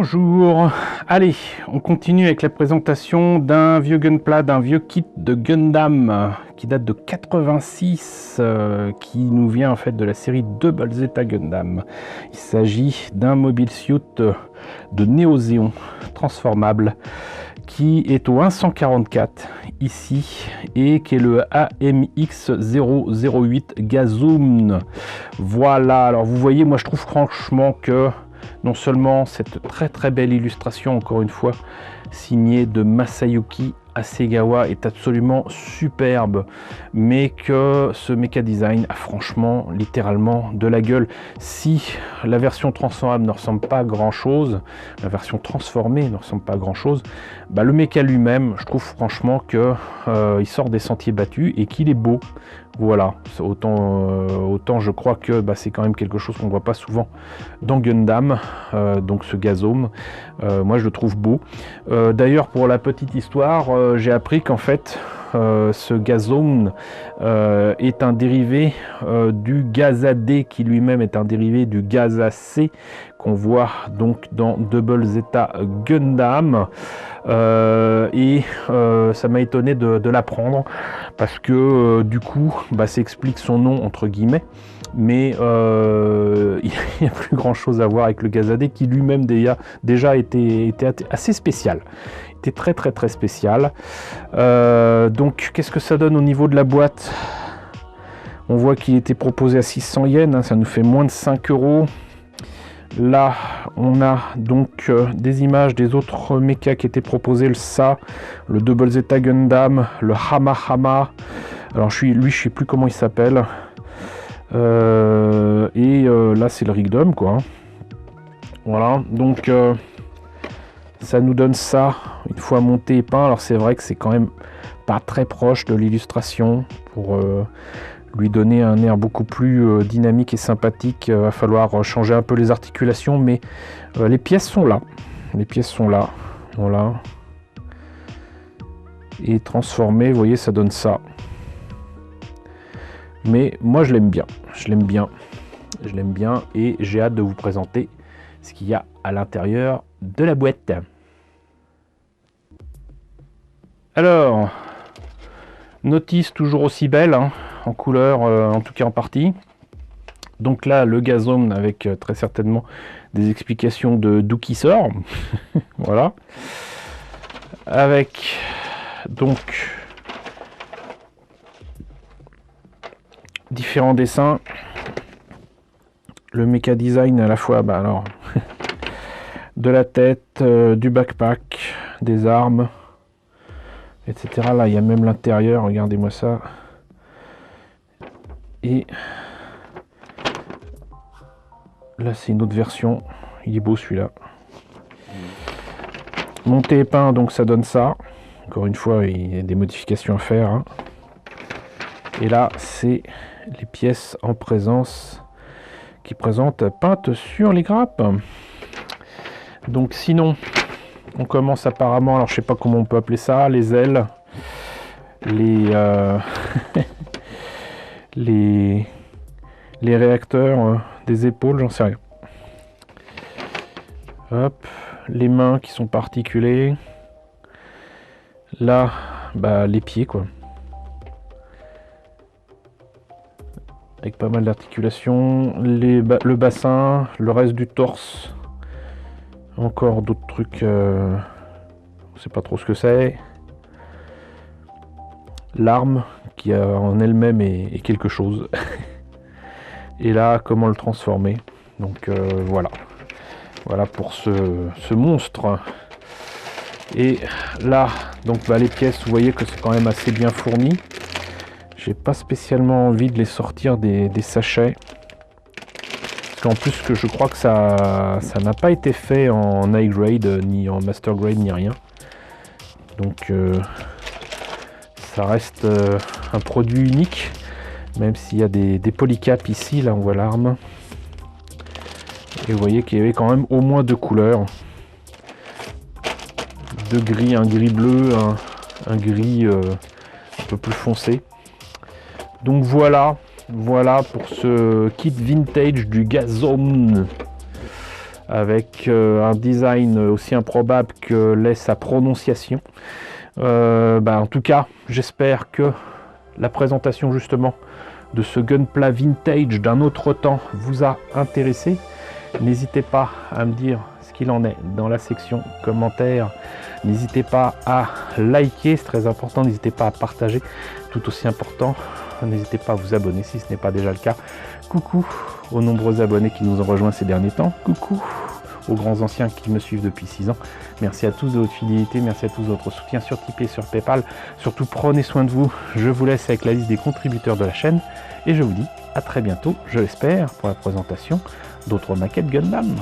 Bonjour, allez, on continue avec la présentation d'un vieux Gunpla, d'un vieux kit de Gundam qui date de 86, qui nous vient en fait de la série Double Zeta Gundam. Il s'agit d'un mobile suit de Néo-Zéon transformable qui est au 144 ici et qui est le AMX008 Gazoom. Voilà, alors vous voyez, moi je trouve franchement que non seulement cette très belle illustration, encore une fois, signée de Masayuki Hasegawa est absolument superbe, mais que ce mecha design a franchement littéralement de la gueule. Si la version transformable ne ressemble pas à grand chose, la version transformée ne ressemble pas à grand chose, bah le mecha lui-même, je trouve franchement que il sort des sentiers battus et qu'il est beau. Voilà, autant je crois que bah, c'est quand même quelque chose qu'on ne voit pas souvent dans Gundam, donc ce Gazoom, moi je le trouve beau. D'ailleurs, pour la petite histoire, j'ai appris qu'en fait ce Gazoom est un dérivé du Gaza D, qui lui-même est un dérivé du Gaza C qu'on voit donc dans Double Zeta Gundam. Ça m'a étonné de l'apprendre parce que du coup bah, ça explique son nom entre guillemets, mais il n'y a plus grand chose à voir avec le Gazadé qui lui-même déjà était assez spécial, était très spécial. Donc qu'est-ce que ça donne au niveau de la boîte? On voit qu'il était proposé à 600 yens, hein, ça nous fait moins de 5 euros. Là, on a donc des images des autres mechas qui étaient proposés, le SA, le Double Zeta Gundam, le Hama Hama. Alors je sais plus comment il s'appelle. Là, c'est le Rigdom, quoi. Voilà, donc ça nous donne ça une fois monté et peint. Alors c'est vrai que c'est quand même pas très proche de l'illustration pour lui donner un air beaucoup plus dynamique et sympathique. Va falloir changer un peu les articulations, mais les pièces sont là. Les pièces sont là. Voilà. Et transformé, vous voyez, ça donne ça. Mais moi, je l'aime bien. Je l'aime bien. Je l'aime bien. Et j'ai hâte de vous présenter ce qu'il y a à l'intérieur de la boîte. Alors, notice toujours aussi belle, hein, en couleur, en tout cas en partie. Donc là, le Gazoom avec très certainement des explications d'où qui sort. Voilà. Avec donc différents dessins. Le mecha design à la fois, bah alors, de la tête, du backpack, des armes, etc. Là, il y a même l'intérieur, regardez-moi ça. Et là, c'est une autre version. Il est beau celui-là. Monté et peint, donc ça donne ça. Encore une fois, il y a des modifications à faire, hein. Et là, c'est les pièces en présence qui présentent peintes sur les grappes. Donc sinon, on commence apparemment, alors je sais pas comment on peut appeler ça, les ailes, les réacteurs des épaules, j'en sais rien. Hop, les mains qui sont particulées. Là, bah les pieds quoi. Avec pas mal d'articulations, le bassin, le reste du torse. Encore d'autres trucs, on sait pas trop ce que c'est. L'arme qui en elle-même est quelque chose. Et là, comment le transformer. Donc voilà. Voilà pour ce monstre. Et là, donc bah, les pièces, vous voyez que c'est quand même assez bien fourni. J'ai pas spécialement envie de les sortir des sachets. Parce qu'en plus que je crois que ça n'a pas été fait en high grade, ni en master grade, ni rien. Donc ça reste un produit unique. Même s'il y a des polycaps ici, là on voit l'arme. Et vous voyez qu'il y avait quand même au moins deux couleurs. Deux gris, un gris bleu, un gris un peu plus foncé. Donc voilà pour ce kit vintage du Gazoom. avec un design aussi improbable que l'est sa prononciation. En tout cas, j'espère que la présentation justement de ce Gunpla vintage d'un autre temps vous a intéressé. N'hésitez pas à me dire ce qu'il en est dans la section commentaires. N'hésitez pas à liker, c'est très important. N'hésitez pas à partager, tout aussi important. N'hésitez pas à vous abonner si ce n'est pas déjà le cas. Coucou aux nombreux abonnés qui nous ont rejoints ces derniers temps. Coucou aux grands anciens qui me suivent depuis 6 ans. Merci à tous de votre fidélité, merci à tous de votre soutien sur Tipeee et sur Paypal. Surtout prenez soin de vous. Je vous laisse avec la liste des contributeurs de la chaîne et je vous dis à très bientôt, je l'espère, pour la présentation d'autres maquettes Gundam.